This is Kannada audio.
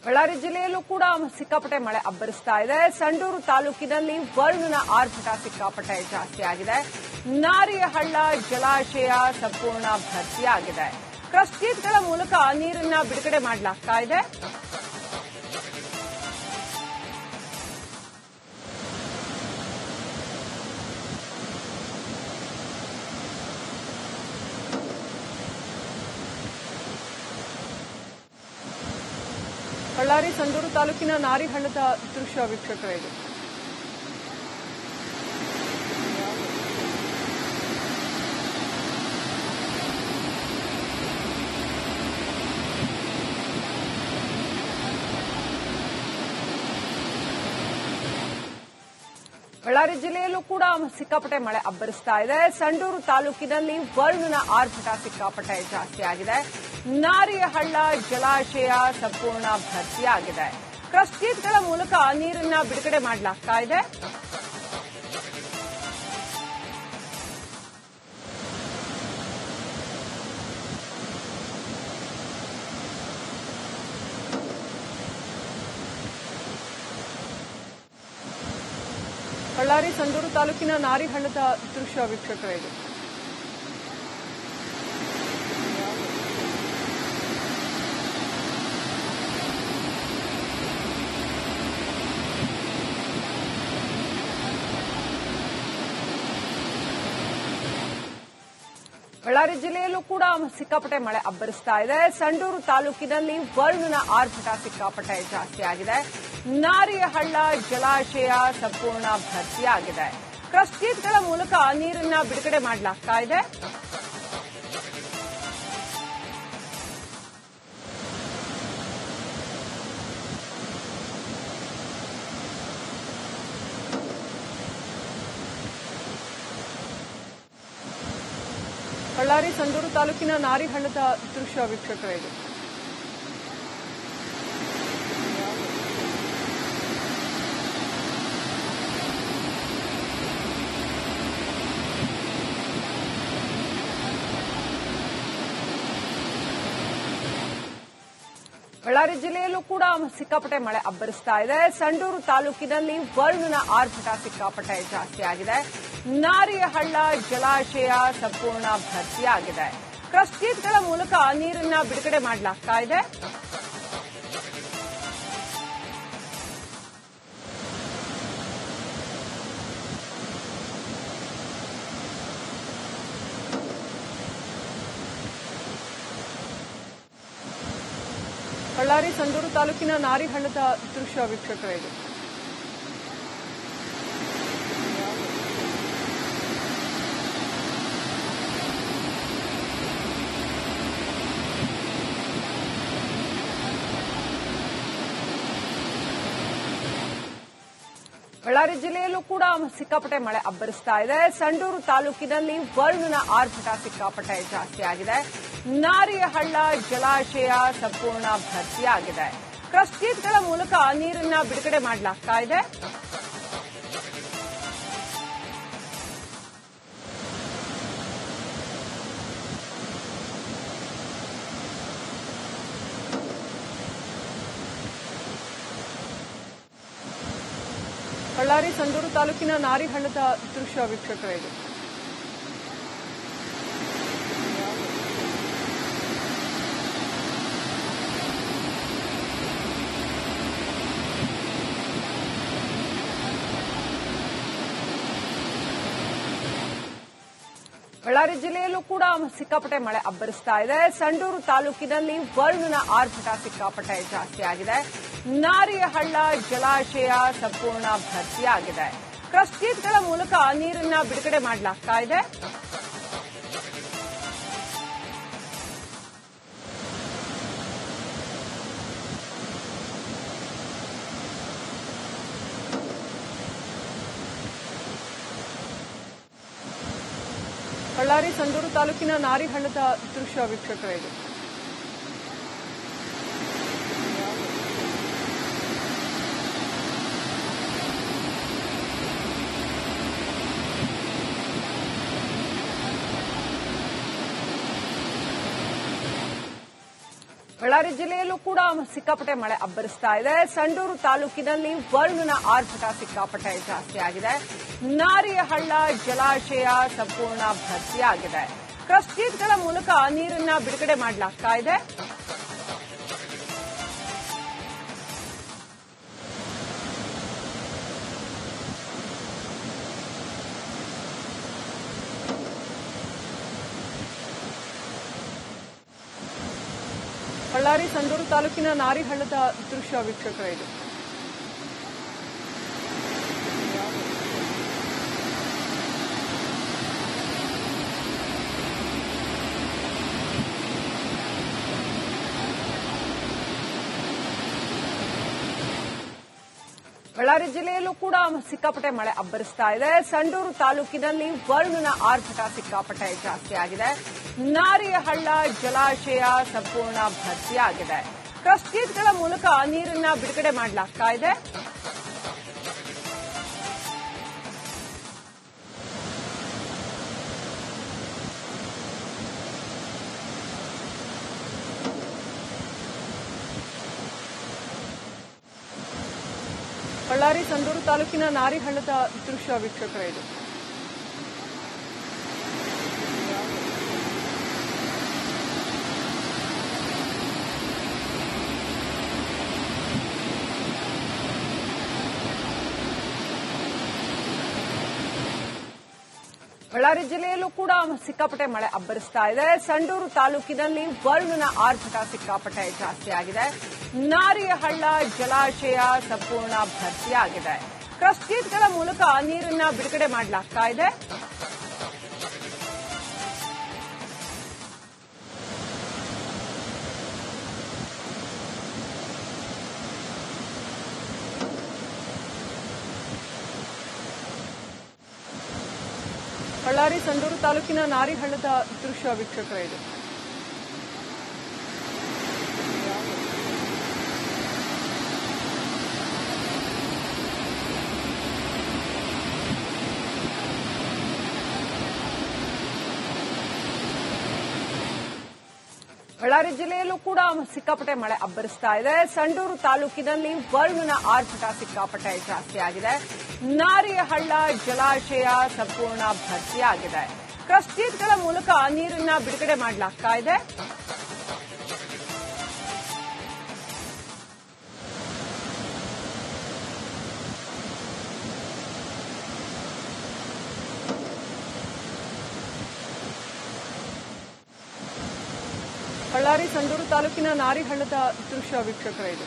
ಬಳ್ಳಾರಿ ಜಿಲ್ಲೆಯಲ್ಲೂ ಕೂಡ ಸಿಕ್ಕಾಪಟ್ಟೆ ಮಳೆ ಅಬ್ಬರಿಸ್ತಾ ಇದೆ. ಸಂಡೂರು ತಾಲೂಕಿನಲ್ಲಿ ವರುಣನ ಆರ್ಭಟ ಸಿಕ್ಕಾಪಟ್ಟೆ ಜಾಸ್ತಿ ಆಗಿದೆ. ನಾರಿಹಳ್ಳ ಜಲಾಶಯ ಸಂಪೂರ್ಣ ಭರ್ತಿಯಾಗಿದೆ. ಕ್ರಸ್ಟ್ ಗೇಟ್ಗಳ ಮೂಲಕ ನೀರನ್ನ ಬಿಡುಗಡೆ ಮಾಡಲಾಗ್ತಾ ಇದೆ. ಬಳ್ಳಾರಿ ಸಂಡೂರು ತಾಲೂಕಿನ ನಾರಿಹಳ್ಳದ ದೃಶ್ಯ ವೀಕ್ಷಕರೇ ಇದು. ಬಳ್ಳಾರಿ ಜಿಲ್ಲೆಯಲ್ಲೂ ಕೂಡ ಸಿಕ್ಕಾಪಟ್ಟೆ ಮಳೆ ಅಬ್ಬರಿಸ್ತಾ ಇದೆ. ಸಂಡೂರು ತಾಲೂಕಿನಲ್ಲಿ ವರುಣನ ಆರ್ಭಟ ಸಿಕ್ಕಾಪಟ್ಟೆ ಜಾಸ್ತಿ ಆಗಿದೆ. ನಾರಿಹಳ್ಳ ಜಲಾಶಯ ಸಂಪೂರ್ಣ ಭರ್ತಿಯಾಗಿದೆ. ಕ್ರಸ್ಟ್ ಗೇಟ್ಗಳ ಮೂಲಕ ನೀರನ್ನ ಬಿಡುಗಡೆ ಮಾಡಲಾಗ್ತಾ ಇದೆ. ಬಳ್ಳಾರಿ ಸಂಡೂರು ತಾಲೂಕಿನ ನಾರಿಹಳ್ಳದ ದೃಶ್ಯ ವೀಕ್ಷಕರೇ ಇದು. ಬಳ್ಳಾರಿ ಜಿಲ್ಲೆಯಲ್ಲೂ ಕೂಡ ಸಿಕ್ಕಾಪಟ್ಟೆ ಮಳೆ ಅಬ್ಬರಿಸ್ತಾ ಇದೆ. ಸಂಡೂರು ತಾಲೂಕಿನಲ್ಲಿ ವರುಣನ ಆರ್ಭಟ ಸಿಕ್ಕಾಪಟ್ಟೆ ಜಾಸ್ತಿ ಆಗಿದೆ. ನಾರಿಹಳ್ಳ ಜಲಾಶಯ ಸಂಪೂರ್ಣ ಭರ್ತಿಯಾಗಿದೆ. ಕ್ರಸ್ಟ್ ಗೇಟ್ಗಳ ಮೂಲಕ ನೀರನ್ನ ಬಿಡುಗಡೆ ಮಾಡಲಾಗ್ತಾ ಇದೆ. ಬಳ್ಳಾರಿ ಸಂಡೂರು ತಾಲೂಕಿನ ನಾರಿಹಳ್ಳದ ದೃಶ್ಯ ವೀಕ್ಷಕರೇ ಇದು. ಬಳ್ಳಾರಿ ಜಿಲ್ಲೆಯಲ್ಲೂ ಕೂಡ ಸಿಕ್ಕಾಪಟ್ಟೆ ಮಳೆ ಅಬ್ಬರಿಸ್ತಾ ಇದೆ. ಸಂಡೂರು ತಾಲೂಕಿನಲ್ಲಿ ವರುಣನ ಆರ್ಭಟ ಸಿಕ್ಕಾಪಟ್ಟೆ ಜಾಸ್ತಿ ಆಗಿದೆ. ನಾರಿಹಳ್ಳ ಜಲಾಶಯ ಸಂಪೂರ್ಣ ಭರ್ತಿಯಾಗಿದೆ. ಕ್ರಸ್ಟ್ ಗೇಟ್ಗಳ ಮೂಲಕ ನೀರನ್ನ ಬಿಡುಗಡೆ ಮಾಡಲಾಗ್ತಾ ಇದೆ. ಬಳ್ಳಾರಿ ಸಂಡೂರು ತಾಲೂಕಿನ ನಾರಿಹಳ್ಳದ ದೃಶ್ಯ ವೀಕ್ಷಕರೇ ಇದು. ಬಳ್ಳಾರಿ ಜಿಲ್ಲೆಯಲ್ಲೂ ಕೂಡ ಸಿಕ್ಕಾಪಟ್ಟೆ ಮಳೆ ಅಬ್ಬರಿಸ್ತಾ ಇದೆ. ಸಂಡೂರು ತಾಲೂಕಿನಲ್ಲಿ ವರುಣನ ಆರ್ಭಟ ಸಿಕ್ಕಾಪಟ್ಟೆ ಜಾಸ್ತಿ ಆಗಿದೆ. ನಾರಿಹಳ್ಳ ಜಲಾಶಯ ಸಂಪೂರ್ಣ ಭರ್ತಿಯಾಗಿದೆ. ಕ್ರಸ್ಟ್ ಗೇಟ್ಗಳ ಮೂಲಕ ನೀರನ್ನ ಬಿಡುಗಡೆ ಮಾಡಲಾಗ್ತಾ ಇದೆ. ಬಳ್ಳಾರಿ ಸಂಡೂರು ತಾಲೂಕಿನ ನಾರಿಹಳ್ಳದ ದೃಶ್ಯ ವೀಕ್ಷಕರೇ ಇದು. ಬಳ್ಳಾರಿ ಜಿಲ್ಲೆಯಲ್ಲೂ ಕೂಡ ಸಿಕ್ಕಾಪಟ್ಟೆ ಮಳೆ ಅಬ್ಬರಿಸ್ತಾ ಇದೆ. ಸಂಡೂರು ತಾಲೂಕಿನಲ್ಲಿ ವರುಣನ ಆರ್ಭಟ ಸಿಕ್ಕಾಪಟ್ಟೆ ಜಾಸ್ತಿ ಆಗಿದೆ. ನಾರಿಹಳ್ಳ ಜಲಾಶಯ ಸಂಪೂರ್ಣ ಭರ್ತಿಯಾಗಿದೆ. ಕ್ರಸ್ಟ್ ಗೇಟ್ಗಳ ಮೂಲಕ ನೀರನ್ನ ಬಿಡುಗಡೆ ಮಾಡಲಾಗ್ತಾ ಇದೆ. ಬಳ್ಳಾರಿ ಸಂಡೂರು ತಾಲೂಕಿನ ನಾರಿಹಳ್ಳದ ದೃಶ್ಯ ವೀಕ್ಷಕರೇ ಇದು. ಬಳ್ಳಾರಿ ಜಿಲ್ಲೆಯಲ್ಲೂ ಕೂಡ ಸಿಕ್ಕಾಪಟ್ಟೆ ಮಳೆ ಅಬ್ಬರಿಸ್ತಾ ಇದೆ. ಸಂಡೂರು ತಾಲೂಕಿನಲ್ಲಿ ವರುಣನ ಆರ್ಭಟ ಸಿಕ್ಕಾಪಟ್ಟೆ ಜಾಸ್ತಿ ಆಗಿದೆ. ನಾರಿಹಳ್ಳ ಜಲಾಶಯ ಸಂಪೂರ್ಣ ಭರ್ತಿಯಾಗಿದೆ. ಕ್ರಸ್ಟ್ ಗೇಟ್ಗಳ ಮೂಲಕ ನೀರನ್ನ ಬಿಡುಗಡೆ ಮಾಡಲಾಗ್ತಾ ಇದೆ. ಬಳ್ಳಾರಿ ಸಂಡೂರು ತಾಲೂಕಿನ ನಾರಿಹಳ್ಳದ ದೃಶ್ಯ ವೀಕ್ಷಕರ ಇದು. ಬಳ್ಳಾರಿ ಜಿಲ್ಲೆಯಲ್ಲೂ ಕೂಡ ಸಿಕ್ಕಾಪಟ್ಟೆ ಮಳೆ ಅಬ್ಬರಿಸ್ತಾ ಇದೆ. ಸಂಡೂರು ತಾಲೂಕಿನಲ್ಲಿ ವರುಣನ ಆರ್ಭಟ ಸಿಕ್ಕಾಪಟ್ಟೆ ಜಾಸ್ತಿ ಆಗಿದೆ. ನಾರಿಹಳ್ಳ ಜಲಾಶಯ ಸಂಪೂರ್ಣ ಭರ್ತಿಯಾಗಿದೆ. ಕ್ರಸ್ಟ್ ಗೇಟ್ಗಳ ಮೂಲಕ ನೀರನ್ನ ಬಿಡುಗಡೆ ಮಾಡಲಾಗ್ತಾ ಇದೆ. ಬಳ್ಳಾರಿ ಸಂಡೂರು ತಾಲೂಕಿನ ನಾರಿಹಳ್ಳದ ದೃಶ್ಯ ವೀಕ್ಷಕರ ಇದು. ಬಳ್ಳಾರಿ ಜಿಲ್ಲೆಯಲ್ಲೂ ಕೂಡ ಸಿಕ್ಕಾಪಟ್ಟೆ ಮಳೆ ಅಬ್ಬರಿಸ್ತಾ ಇದೆ. ಸಂಡೂರು ತಾಲೂಕಿನಲ್ಲಿ ವರುಣನ ಆರ್ಭಟ ಸಿಕ್ಕಾಪಟ್ಟೆ ಜಾಸ್ತಿ ಆಗಿದೆ. ನಾರಿಹಳ್ಳ ಜಲಾಶಯ ಸಂಪೂರ್ಣ ಭರ್ತಿಯಾಗಿದೆ. ಕ್ರಸ್ಟ್ ಗೇಟ್ಗಳ ಮೂಲಕ ನೀರನ್ನ ಬಿಡುಗಡೆ ಮಾಡಲಾಗ್ತಾ ಇದೆ. ಬಳ್ಳಾರಿ ಸಂಡೂರು ತಾಲೂಕಿನ ನಾರಿಹಳ್ಳದ ದೃಶ್ಯ ವೀಕ್ಷಕರ ಇದು. ಬಳ್ಳಾರಿ ಜಿಲ್ಲೆಯಲ್ಲೂ ಕೂಡ ಸಿಕ್ಕಾಪಟ್ಟೆ ಮಳೆ ಅಬ್ಬರಿಸ್ತಾ ಇದೆ. ಸಂಡೂರು ತಾಲೂಕಿನಲ್ಲಿ ವರುಣನ ಆರ್ಭಟ ಸಿಕ್ಕಾಪಟ್ಟೆ ಜಾಸ್ತಿ ಆಗಿದೆ. ನಾರಿಹಳ್ಳ ಜಲಾಶಯ ಸಂಪೂರ್ಣ ಭರ್ತಿಯಾಗಿದೆ. ಕ್ರಸ್ಟ್ ಗೇಟ್ಗಳ ಮೂಲಕ ನೀರನ್ನ ಬಿಡುಗಡೆ ಮಾಡಲಾಗ್ತಾ ಇದೆ. ಬಳ್ಳಾರಿ ಸಂಡೂರು ತಾಲೂಕಿನ ನಾರಿಹಳ್ಳದ ದೃಶ್ಯ ವೀಕ್ಷಕರ ಇದು.